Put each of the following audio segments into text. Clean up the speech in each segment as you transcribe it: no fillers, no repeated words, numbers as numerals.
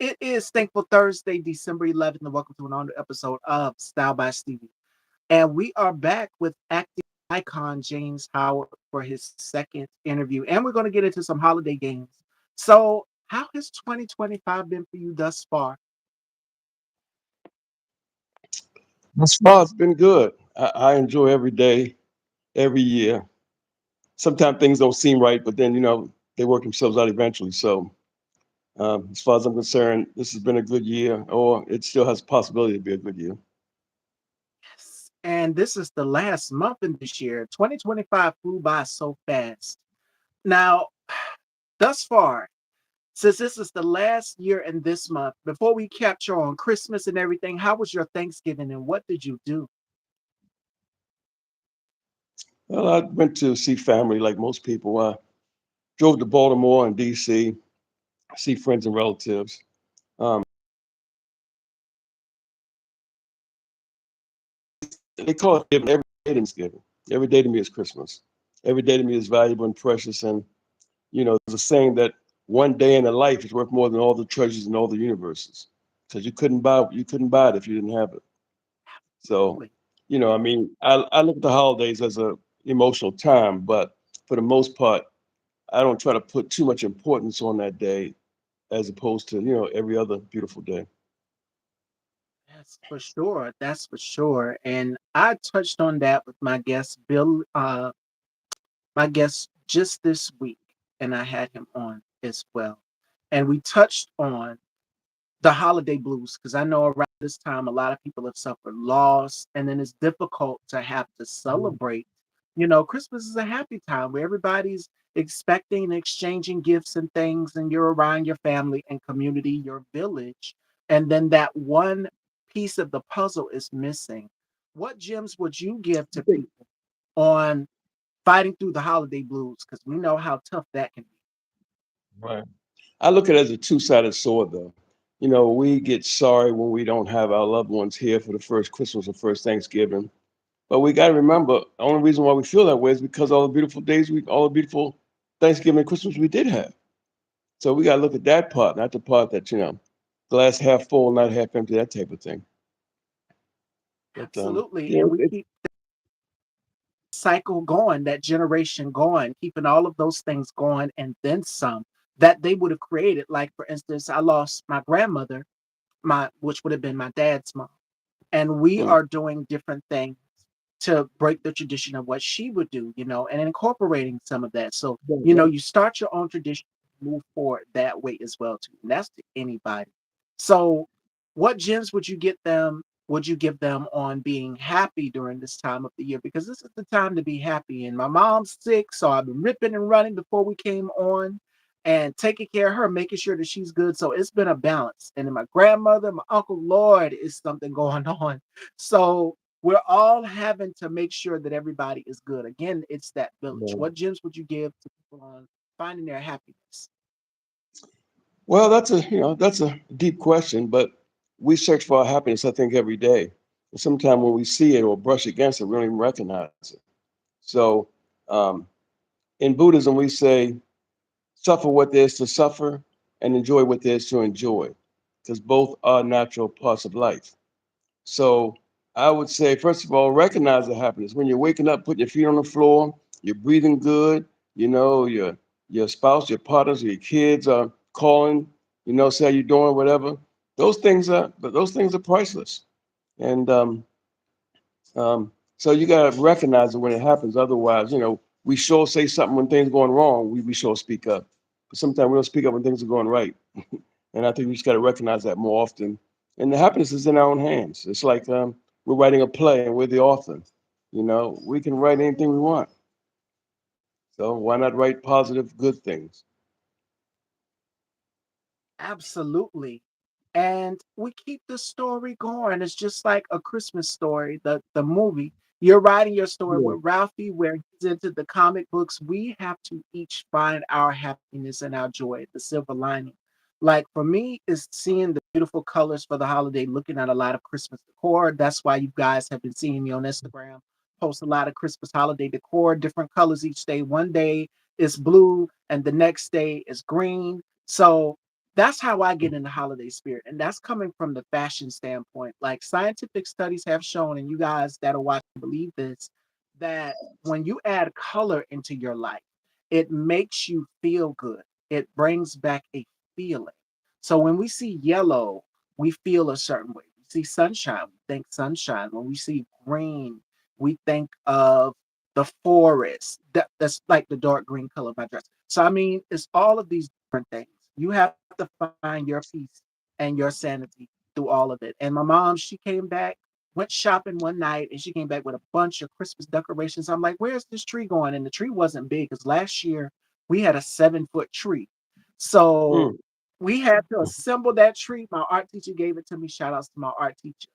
It is Thankful Thursday, December 11th, and welcome to another episode of Style by Stevie. And we are back with acting icon James Howard for his second interview. And we're going to get into some holiday games. So, how has 2025 been for you thus far? Thus far, it's been good. I enjoy every day, every year. Sometimes things don't seem right, but then, they work themselves out eventually. So, as far as I'm concerned, this has been a good year, or it still has a possibility to be a good year. Yes. And this is the last month in this year. 2025 flew by so fast. Now, thus far, since this is the last year in this month, before we capture on Christmas and everything, how was your Thanksgiving and what did you do? Well, I went to see family like most people. I drove to Baltimore and D.C., see friends and relatives. Um, they call it every day Thanksgiving. Every day to me is Christmas. Every day to me is valuable and precious. And there's a saying that one day in a life is worth more than all the treasures in all the universes, because you couldn't buy it if you didn't have it. So, Absolutely. I mean, I look at the holidays as a emotional time, but for the most part, I don't try to put too much importance on that day as opposed to every other beautiful day. That's for sure. That's for sure. And I touched on that with my guest Bill, my guest just this week, and I had him on as well. And we touched on the holiday blues because I know around this time a lot of people have suffered loss, and then it's difficult to have to celebrate. Christmas is a happy time where everybody's expecting and exchanging gifts and things, and you're around your family and community, your village, and then that one piece of the puzzle is missing. What gems would you give I to think people on fighting through the holiday blues? Because we know how tough that can be. Right. I look at it as a two-sided sword, though. We get sorry when we don't have our loved ones here for the first Christmas or first Thanksgiving. But we got to remember, the only reason why we feel that way is because all the beautiful Thanksgiving and Christmas we did have. So we got to look at that part, not the part that, glass half full, not half empty, that type of thing. But Absolutely. yeah, And we keep cycle going, that generation going, keeping all of those things going and then some that they would have created. Like for instance, I lost my grandmother, my which would have been my dad's mom. And we mm, are doing different things to break the tradition of what she would do, and incorporating some of that. So, right, right. you start your own tradition, move forward that way as well too. And that's to anybody. So, what gems would you give them on being happy during this time of the year? Because this is the time to be happy. And my mom's sick, so I've been ripping and running before we came on and taking care of her, making sure that she's good. So it's been a balance. And then my grandmother, my uncle, Lord, is something going on. So we're all having to make sure that everybody is good. Again, it's that village. Yeah. What gems would you give to people on finding their happiness? Well, that's a deep question, but we search for our happiness, I think, every day. And sometimes when we see it or brush against it, we don't even recognize it. So, um, in Buddhism, we say, suffer what there is to suffer and enjoy what there is to enjoy, because both are natural parts of life. So I would say, first of all, recognize the happiness. When you're waking up, putting your feet on the floor, you're breathing good, your spouse, your partners, your kids are calling, say how you doing, whatever. Those things are priceless. And so you gotta recognize it when it happens. Otherwise, we sure say something when things going wrong. We sure speak up. But sometimes we don't speak up when things are going right. And I think we just got to recognize that more often. And the happiness is in our own hands. It's like we're writing a play and we're the author. We can write anything we want. So why not write positive, good things? Absolutely. And we keep the story going. It's just like a Christmas story, the movie. You're writing your story Yeah. with Ralphie, where he's into the comic books. We have to each find our happiness and our joy, the silver lining. Like for me, is seeing the beautiful colors for the holiday, looking at a lot of Christmas decor. That's why you guys have been seeing me on Instagram post a lot of Christmas holiday decor, different colors each day. One day is blue, and the next day is green. So That's how I get in the holiday spirit, and that's coming from the fashion standpoint. Like scientific studies have shown, and you guys that'll watch believe this, that when you add color into your life, it makes you feel good. It brings back a feeling. So when we see yellow, we feel a certain way. We see sunshine, we think sunshine. When we see green, we think of the forest. That's like the dark green color of my dress. So I mean, it's all of these different things. You have to find your peace and your sanity through all of it. And my mom, she came back, went shopping one night, and she came back with a bunch of Christmas decorations. I'm like, where's this tree going? And the tree wasn't big because last year we had a 7 foot tree. So Mm. we had to assemble that tree. My art teacher gave it to me. Shout outs to my art teacher.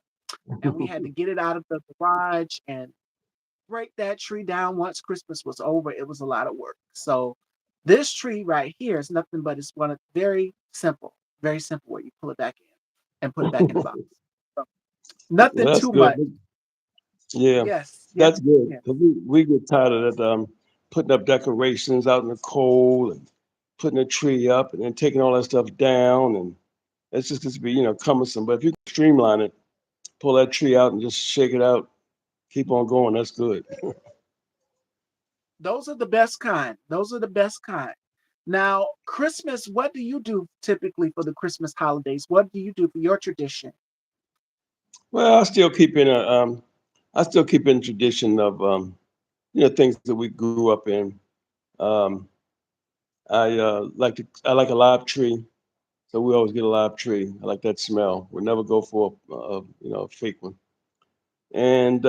And we had to get it out of the garage and break that tree down once Christmas was over. It was a lot of work. So this tree right here is nothing but it's one of very simple where you pull it back in and put it back in the box. So nothing That's too good. much. Yeah, Yes, yes, that's good. yes. 'Cause we get tired of that, putting up decorations out in the cold and putting a tree up and then taking all that stuff down. And it's just going to be, cumbersome. But if you can streamline it, pull that tree out and just shake it out, keep on going, that's good. Those are the best kind. Those are the best kind. Now, Christmas, what do you do typically for the Christmas holidays? What do you do for your tradition? Well, I still keep in tradition of, things that we grew up in. Um, I like a live tree. So we always get a live tree. I like that smell. We'll never go for a fake one. And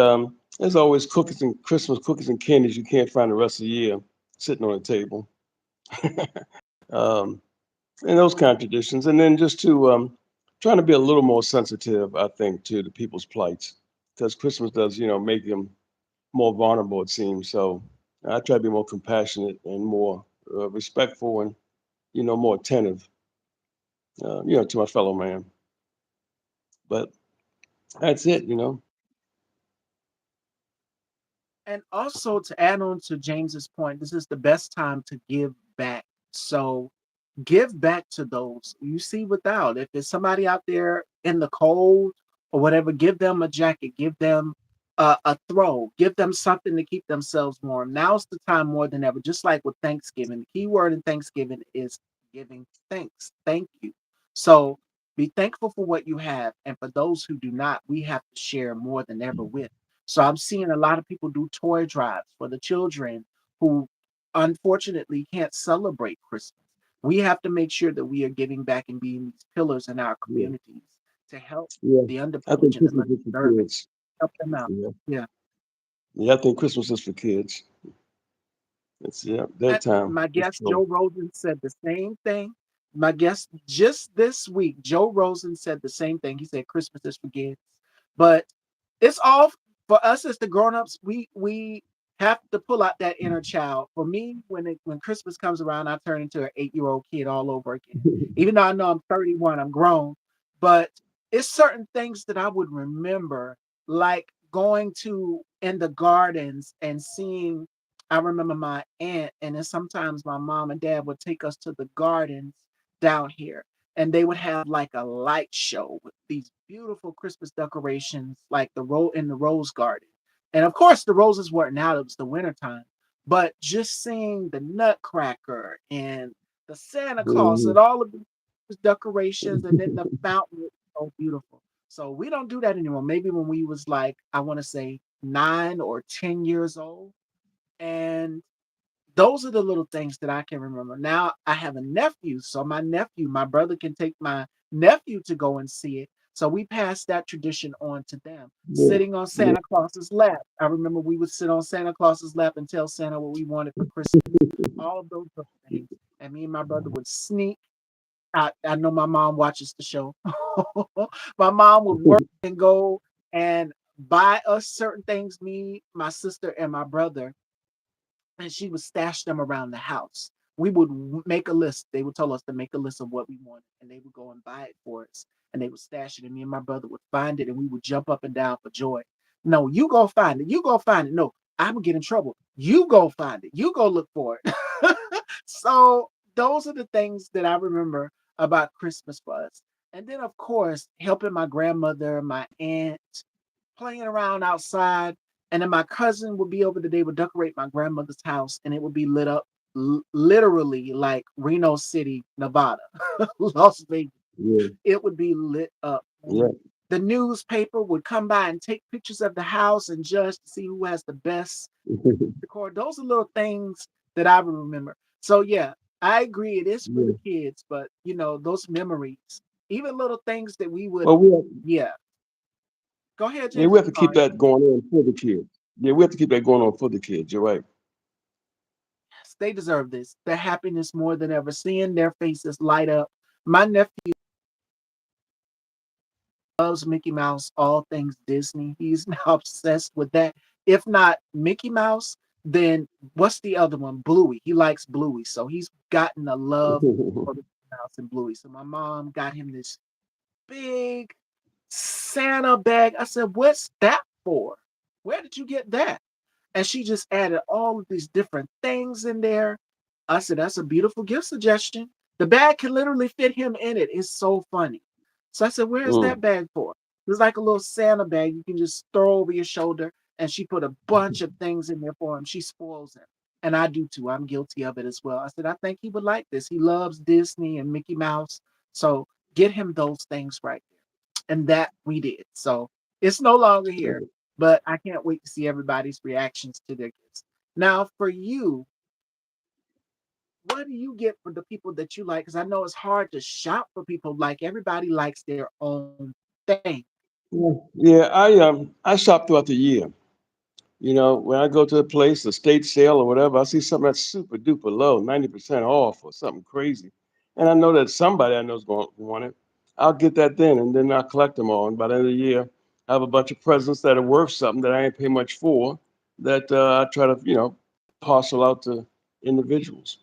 there's always cookies and Christmas cookies and candies you can't find the rest of the year sitting on the table. um, and those kind of traditions. And then just to trying to be a little more sensitive, I think, to the people's plights, because Christmas does, make them more vulnerable. It seems so. I try to be more compassionate and more respectful and more attentive, to my fellow man. But that's it. And also to add on to James's point, this is the best time to give back. So give back to those you see without. If there's somebody out there in the cold or whatever, give them a jacket, give them a throw, give them something to keep themselves warm. Now's the time more than ever, just like with Thanksgiving. The key word in Thanksgiving is giving thanks. Thank you. So be thankful for what you have. And for those who do not, we have to share more than ever with. So I'm seeing a lot of people do toy drives for the children who unfortunately can't celebrate Christmas. We have to make sure that we are giving back and being these pillars in our Yeah, communities to help yeah. the I underprivileged think and the Christmas less is for deserving, kids. help them out. Yeah, Yeah. yeah. I think Christmas is for kids. It's their And time. my It's guest true. Joe Rosen said the same thing. My guest just this week, Joe Rosen said the same thing. He said Christmas is for kids, but it's all for us as the grown-ups. We have to pull out that inner child. For me, when Christmas comes around, I turn into an 8-year-old kid all over again. Even though I know I'm 31, I'm grown, but it's certain things that I would remember, like going to in the gardens and seeing. I remember my aunt, and then sometimes my mom and dad would take us to the gardens down here, and they would have like a light show with these beautiful Christmas decorations, like the rose garden. And of course, the roses weren't out; it was the wintertime. But just seeing the Nutcracker and the Santa Claus and Mhm. all of the decorations, and then the fountain was so beautiful. So we don't do that anymore. Maybe when we was like, I want to say 9 or 10 years old, and those are the little things that I can remember. Now I have a nephew, so my brother can take my nephew to go and see it. So we passed that tradition on to them. Yeah, Sitting on yeah. Santa Claus's lap. I remember we would sit on Santa Claus's lap and tell Santa what we wanted for Christmas. All of those little things. And me and my brother would sneak. I know my mom watches the show. My mom would work and go and buy us certain things, me, my sister, and my brother, and she would stash them around the house. We would make a list. They would tell us to make a list of what we wanted, and they would go and buy it for us, and they would stash it. And me and my brother would find it, and we would jump up and down for joy. No, you go find it. You go find it. No, I'm gonna get in trouble. You go find it. You go look for it. So those are the things that I remember. about Christmas for us. And then, of course, helping my grandmother, my aunt, playing around outside. And then my cousin would be over there. They would decorate my grandmother's house, and it would be lit up literally like Reno City, Nevada, Las Vegas. Yeah. It would be lit up. Yeah. And the newspaper would come by and take pictures of the house and judge to see who has the best decor. Those are little things that I would remember. So yeah, I agree. It is for Yeah. the kids, but those memories, even little things that we would, Well, we have, yeah. Go ahead, yeah, James. we have to keep Sorry. that going on for the kids. Yeah, we have to keep that going on for the kids. You're right. Yes, they deserve this. The happiness more than ever. Seeing their faces light up. My nephew loves Mickey Mouse, all things Disney. He's now obsessed with that. If not Mickey Mouse, then what's the other one? Bluey. He likes Bluey. So he's gotten a love for Mickey Mouse and Bluey. So my mom got him this big Santa bag. I said, "What's that for? Where did you get that?" And she just added all of these different things in there. I said, "That's a beautiful gift suggestion." The bag can literally fit him in it. It's so funny. So I said, "Where's that Mm. bag for?" It's like a little Santa bag you can just throw over your shoulder. And she put a bunch of things in there for him. She spoils him. And I do too. I'm guilty of it as well. I said, "I think he would like this. He loves Disney and Mickey Mouse. So get him those things right there." And that we did. So it's no longer here, but I can't wait to see everybody's reactions to their gifts. Now, for you, what do you get for the people that you like? Because I know it's hard to shop for people. Like everybody likes their own thing. Yeah, yeah. I shop throughout the year. You know, when I go to a place, a state sale or whatever, I see something that's super duper low, 90% off or something crazy. And I know that somebody I know is going to want it. I'll get that then, and then I'll collect them all. And by the end of the year, I have a bunch of presents that are worth something that I ain't pay much for that I try to, parcel out to individuals.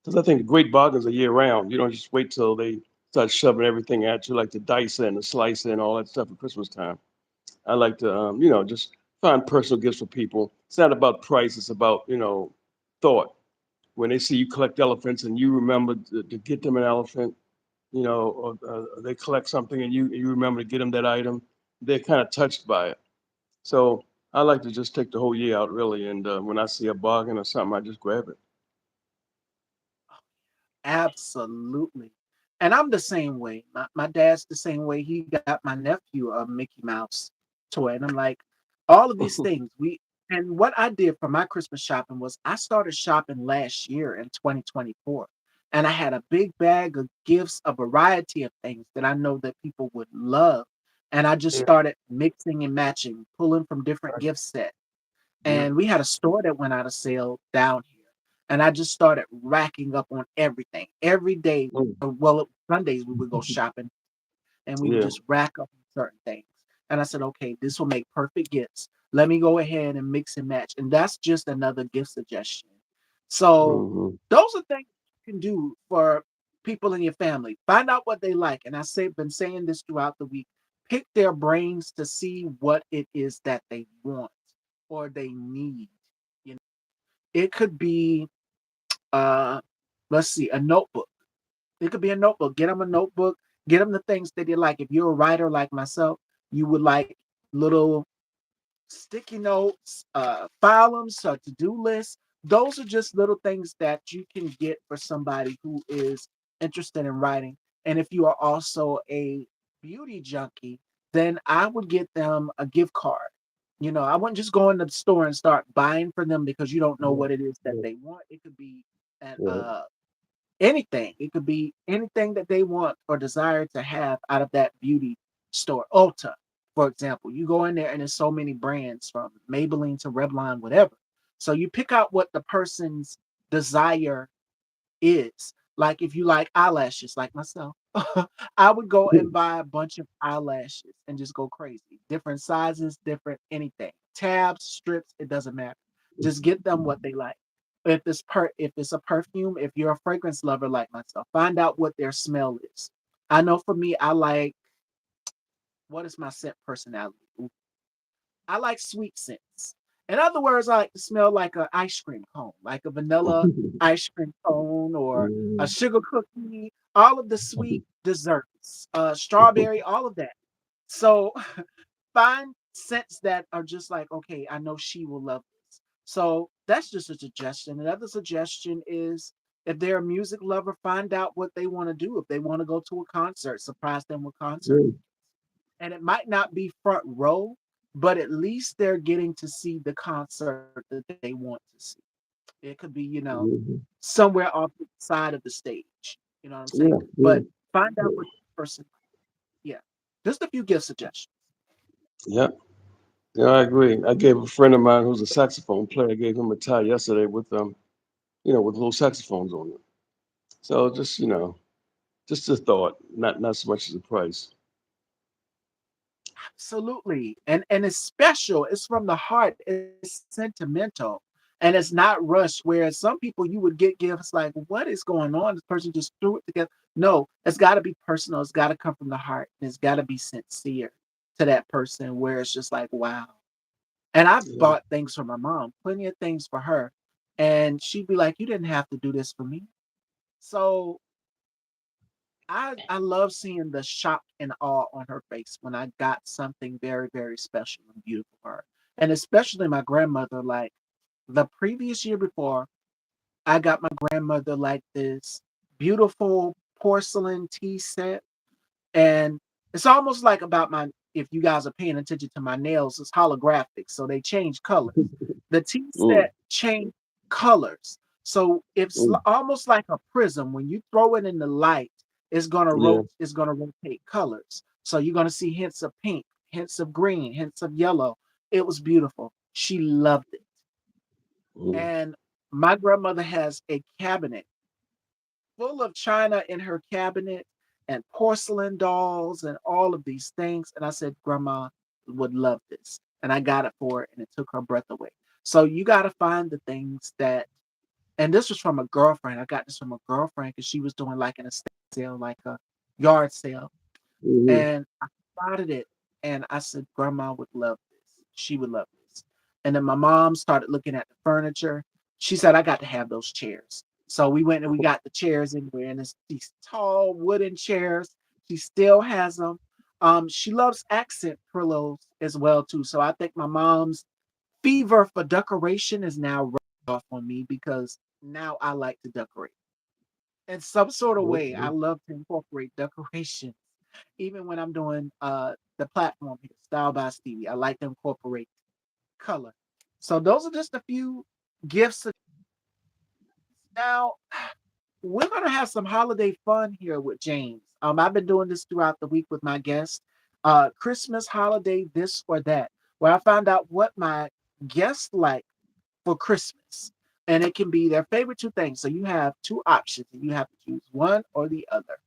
Because I think the great bargains are year round. You don't just wait till they start shoving everything at you, like the dice and the slice and all that stuff at Christmas time. I like to, just find personal gifts for people. It's not about price. It's about, thought. When they see you collect elephants and you remember to get them an elephant, or they collect something and you remember to get them that item, they're kind of touched by it. So I like to just take the whole year out really. And when I see a bargain or something, I just grab it. Absolutely. And I'm the same way. My dad's the same way. He got my nephew a Mickey Mouse toy. And I'm like, all of these things. And what I did for my Christmas shopping was I started shopping last year in 2024. And I had a big bag of gifts, a variety of things that I know that people would love. And I just Yeah. started mixing and matching, pulling from different gift sets. Yeah. And we had a store that went out of sale down here. And I just started racking up on everything. Every day, Mm. well, Sundays we would go shopping and we would Yeah. just rack up on certain things. And I said, okay, this will make perfect gifts. Let me go ahead and mix and match. And that's just another gift suggestion. So Hmm. those are things you can do for people in your family. Find out what they like. And been saying this throughout the week. Pick their brains to see what it is that they want or they need. You know, it could be uh let's see, a notebook. It could be a notebook. Get them a notebook. Get them the things that they like. If you're a writer like myself, you would like little sticky notes, file them, so to-do lists. Those are just little things that you can get for somebody who is interested in writing. And if you are also a beauty junkie, then I would get them a gift card. I wouldn't just go in the store and start buying for them because you don't know Yeah. what it is that Yeah. they want. It could be at Yeah. anything. It could be anything that they want or desire to have out of that beauty store. Ulta, for example, you go in there and there's so many brands from Maybelline to Revlon, whatever. So you pick out what the person's desire is. Like if you like eyelashes, like myself, I would go and buy a bunch of eyelashes and just go crazy. Different sizes, different anything. Tabs, strips, it doesn't matter. Just get them what they like. If it's a perfume, if you're a fragrance lover like myself, find out what their smell is. I know for me, I like what is my scent personality? I like sweet scents. In other words, I like to smell like an ice cream cone, like a vanilla ice cream cone or a Mhm. sugar cookie, all of the sweet desserts, strawberry, all of that. So find scents that are just like, okay, I know she will love this. So that's just a suggestion. Another suggestion is if they're a music lover, find out what they want to do. If they want to go to a concert, surprise them with concert. Yeah. And it might not be front row, but at least they're getting to see the concert that they want to see. It could be, Mhm. somewhere off the side of the stage. You know what I'm saying? Yeah. But Yeah. find out Yeah. what the person, yeah. Just a few gift suggestions. Yep. Yeah, I agree. I gave a friend of mine who's a saxophone player, I gave him a tie yesterday with with little saxophones on it. So just, just a thought, not so much as a price. Absolutely. And it's special. It's from the heart. It's sentimental. And it's not rushed. Whereas some people you would get gifts like, what is going on? This person just threw it together. No, it's got to be personal. It's got to come from the heart. And it's got to be sincere to that person where it's just like, wow. And I've Yeah. bought things for my mom, plenty of things for her. And she'd be like, you didn't have to do this for me. So I love seeing the shock and awe on her face when I got something very, very special and beautiful for her. And especially my grandmother, like the previous year before, I got my grandmother like this beautiful porcelain tea set. And it's almost like about my, if you guys are paying attention to my nails, it's holographic. So they change colors. The tea Mm, set change colors. So it's mm, almost like a prism. When you throw it in the light, yeah. it's gonna rotate colors. So you're gonna see hints of pink, hints of green, hints of yellow. It was beautiful. She loved it. Mm, And my grandmother has a cabinet full of china in her cabinet and porcelain dolls and all of these things. And I said, Grandma would love this. And I got it for her and it took her breath away. So you got to find the things that, and this was from a girlfriend. I got this from a girlfriend because she was doing like an estate sale, like a yard sale. mhm, And I spotted it and I said, Grandma would love this. She would love this. And then my mom started looking at the furniture. She said, I got to have those chairs. So we went and we got the chairs and we're in these tall wooden chairs. She still has them. She loves accent pillows as well too. So I think my mom's fever for decoration is now rubbed off on me because now I like to decorate in some sort of way. I okay. love to incorporate decoration even when I'm doing the platform here, Style by Stevie, I like to incorporate color. So those are just a few gifts. Now we're gonna have some holiday fun here with James. I've been doing this throughout the week with my guests. Christmas, holiday, this or that, where I found out what my guests like for Christmas. And it can be their favorite two things. So you have two options and you have to choose one or the other.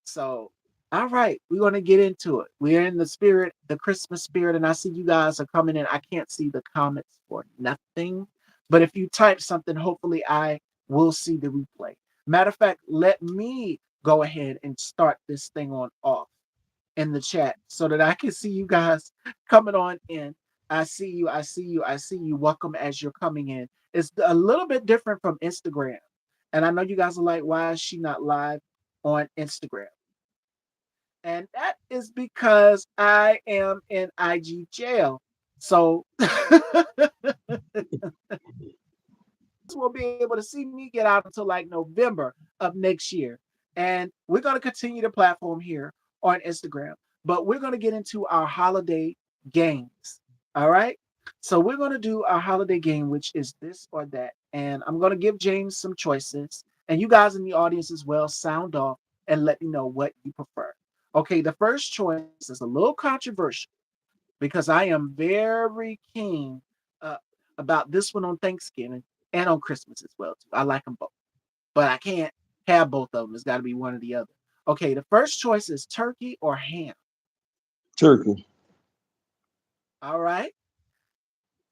So, all right, we're going to get into it. We're in the spirit, the Christmas spirit, and I see you guys are coming in. I can't see the comments for nothing, but if you type something, hopefully I will see the replay. Matter of fact, let me go ahead and start this thing on off in the chat so that I can see you guys coming on in. I see you, I see you, I see you. Welcome as you're coming in. It's a little bit different from Instagram. And I know you guys are like, why is she not live on Instagram? And that is because I am in IG jail. So will be able to see me get out until like November of next year. And we're going to continue the platform here on Instagram, but we're going to get into our holiday games. All right. So we're going to do our holiday game, which is this or that. And I'm going to give James some choices. And you guys in the audience as well, sound off and let me know what you prefer. Okay. The first choice is a little controversial because I am very keen uh, about this one on Thanksgiving and on Christmas as well too. I like them both, but I can't have both of them. It's got to be one or the other. Okay, the first choice is turkey or ham. Turkey. All right.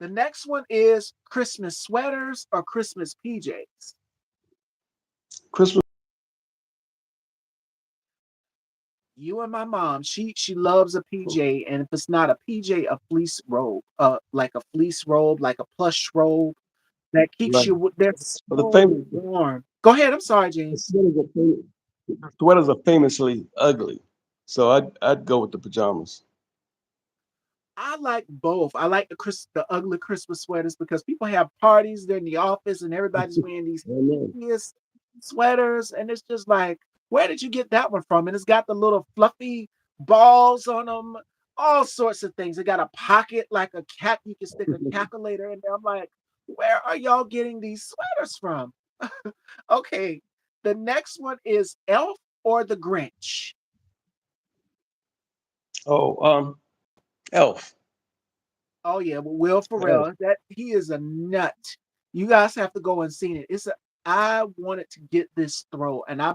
The next one is Christmas sweaters or Christmas PJs. Christmas. You and my mom, she loves a PJ, and if it's not a PJ, a fleece robe, like a fleece robe, like a plush robe that keeps Right. you. They're But the famous so warm. Go ahead. I'm sorry, James. sweaters are famously ugly. So I'd go with the pajamas. I like both. I like the ugly Christmas sweaters because people have parties. They're in the office and everybody's wearing these Amen. hideous sweaters, and it's just like, where did you get that one from? And it's got the little fluffy balls on them, all sorts of things. It got a pocket like a cat. You can stick a calculator in there. I'm like, where are y'all getting these sweaters from? Okay, the next one is Elf or the Grinch. Oh, Elf. Oh yeah, but Will Elf. Ferrell, that he is a nut. You guys have to go and see it. I wanted to get this throw, and I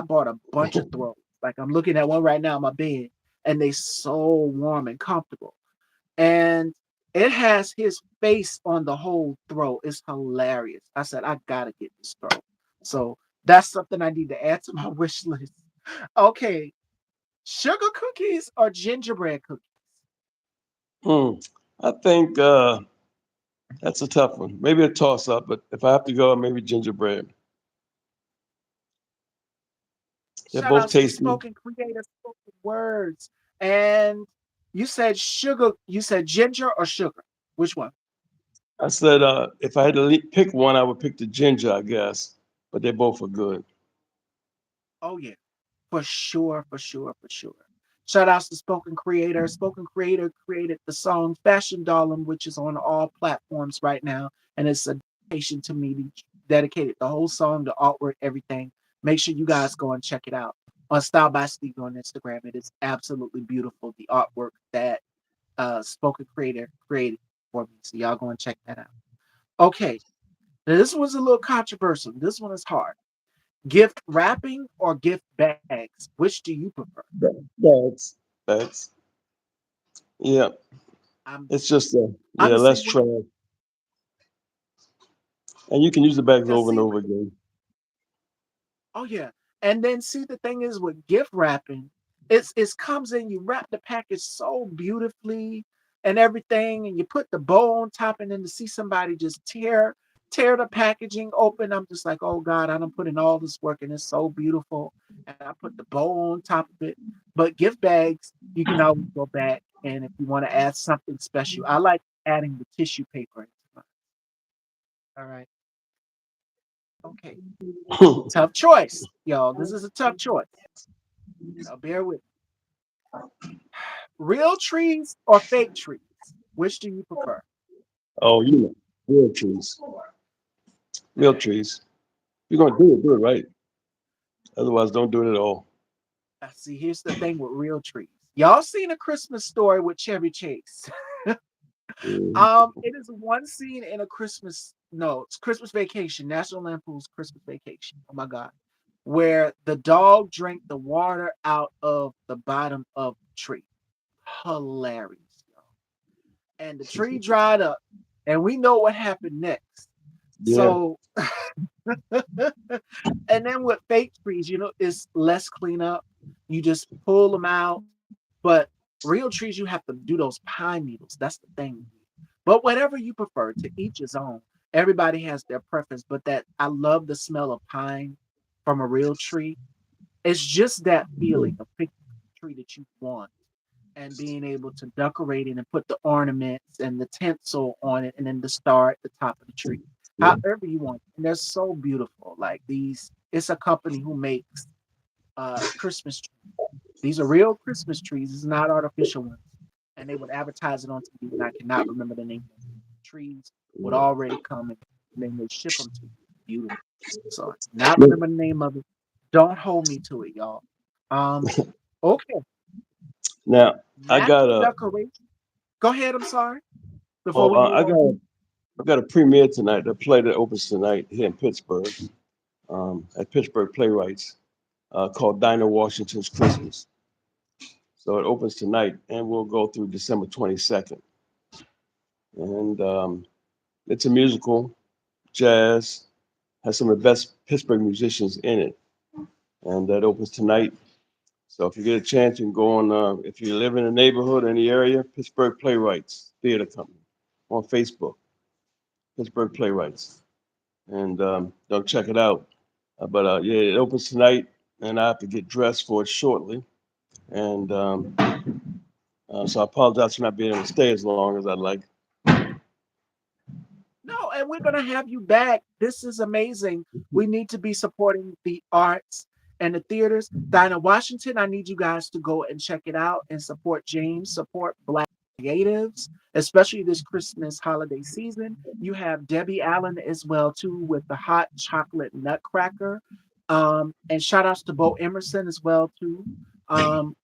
bought a bunch of throws. Like I'm looking at one right now in my bed, and they so warm and comfortable. And it has his face on the whole throw. It's hilarious. I said I gotta get this throw. So that's something I need to add to my wish list. Okay, sugar cookies or gingerbread cookies? Hmm. I think that's a tough one. Maybe a toss up, but if I have to go, maybe gingerbread. They're Shout both outs to tasty. Spoken Creator, Spoken Words. And you said ginger or sugar. Which one? I said if I had to pick one, I would pick the ginger, I guess. But they both are good. Oh yeah, for sure, for sure, for sure. Shout outs to Spoken Creator. Spoken Creator created the song Fashion Darling, which is on all platforms right now. And it's a dedication to me. He dedicated the whole song, the artwork, everything. Make sure you guys go and check it out on Style by Steve on Instagram. It is absolutely beautiful. The artwork that Spoken Creator created for me. So y'all go and check that out. Okay, now this was a little controversial. This one is hard. Gift wrapping or gift bags? Which do you prefer? That's that's yeah. I'm It's just I'm yeah, the less same way. trash, and you can use the bags Cause over and see, over again. oh yeah. And then see the thing is with gift wrapping, it comes in, you wrap the package so beautifully and everything, and you put the bow on top, and then to see somebody just tear the packaging open, I'm just like, oh God, I don't put in all this work and it's so beautiful. And I put the bow on top of it. But gift bags, you can always go back and if you want to add something special. I like adding the tissue paper into mine. All right. Okay. Tough choice, y'all. This is a tough choice. Now bear with me. Real trees or fake trees? Which do you prefer? Oh, you know, real trees, real trees. If you're gonna do it right. Otherwise, don't do it at all. See, here's the thing with real trees. Y'all seen A Christmas Story with Chevy Chase? Mhm. It is one scene in a Christmas, no, it's Christmas Vacation, National Lampoon's Christmas Vacation. Oh my God. Where the dog drank the water out of the bottom of the tree. Hilarious, y'all. And the tree dried up, and we know what happened next. Yeah. So, and then with fake trees, it's less cleanup. You just pull them out. But real trees, you have to do those pine needles. That's the thing. But whatever you prefer, to each his own. Everybody has their preference, but that I love the smell of pine from a real tree. It's just that feeling of picking a tree that you want and being able to decorate it and put the ornaments and the tinsel on it and then the star at the top of the tree. Yeah. However you want. And they're so beautiful. Like these, it's a company who makes Christmas trees. These are real Christmas trees. It's not artificial ones. And they would advertise it on TV, and I cannot remember the name of it. Trees would already come and then they ship them to you. Beautiful. So I cannot Yeah. remember the name of it. Don't hold me to it, y'all. Um, okay. Now I got Matching a decoration. Go ahead. I'm sorry. Before oh we move on. I got a premiere tonight. The play that opens tonight here in Pittsburgh, at Pittsburgh Playwrights, called Dinah Washington's Christmas. So it opens tonight, and we'll go through December 22nd. And it's a musical, jazz, has some of the best Pittsburgh musicians in it, and that opens tonight. So if you get a chance, you can go on. If you live in the neighborhood or in the area, Pittsburgh Playwrights Theater Company on Facebook, Pittsburgh Playwrights, and they'll check it out. But yeah, it opens tonight, and I have to get dressed for it shortly. And so I apologize for not being able to stay as long as I'd like. No, and we're gonna have you back. This is amazing. We need to be supporting the arts and the theaters. Dinah Washington, I need you guys to go and check it out and support James, support Black creatives, especially this Christmas holiday season. You have Debbie Allen as well too with the hot chocolate nutcracker. And shout outs to Bo Emerson as well too. Um,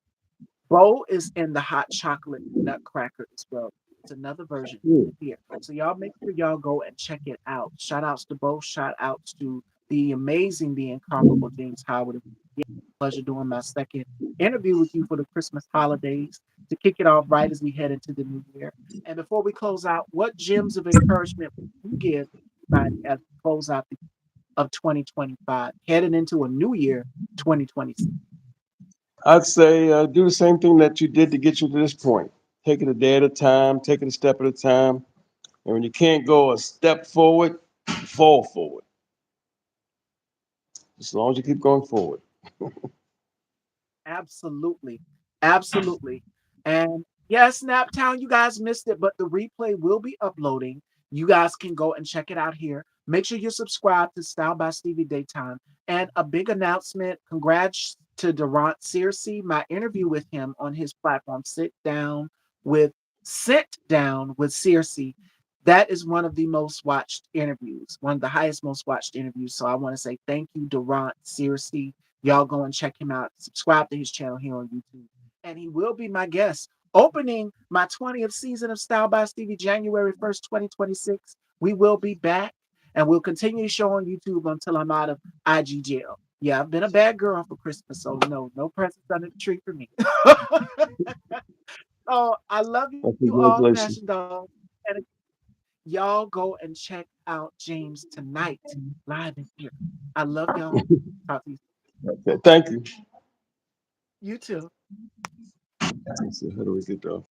Bo is in the hot chocolate nutcracker as well. It's another version Yeah. here. So y'all make sure y'all go and check it out. Shout outs to Bo. Shout outs to the amazing, the incomparable James Howard. It's a pleasure doing my second interview with you for the Christmas holidays to kick it off right as we head into the new year. And before we close out, what gems of encouragement would you give everybody as we close out of 2025, heading into a new year, 2026? I'd say do the same thing that you did to get you to this point. Take it a day at a time, take it a step at a time. And when you can't go a step forward, fall forward. As long as you keep going forward. Absolutely. Absolutely. And yes, Snaptown, you guys missed it, but the replay will be uploading. You guys can go and check it out here. Make sure you subscribe to Style by Stevie Daytime. And a big announcement. Congrats to Durant Searcy. My interview with him on his platform, with Sit Down with Searcy. That is one of the most watched interviews, one of the highest most watched interviews. So I want to say thank you, Durant Searcy. Y'all go and check him out. Subscribe to his channel here on YouTube. And he will be my guest opening my 20th season of Style by Stevie January 1st, 2026. We will be back and we'll continue to show on YouTube until I'm out of IG jail. Yeah, I've been a bad girl for Christmas, so no presents under the tree for me. Oh, I love you all, Passion Congratulations. Dog. And y'all go and check out James tonight, live in here. I love y'all. Talk to you. Okay, thank you. You too. Let's see, how do we get off?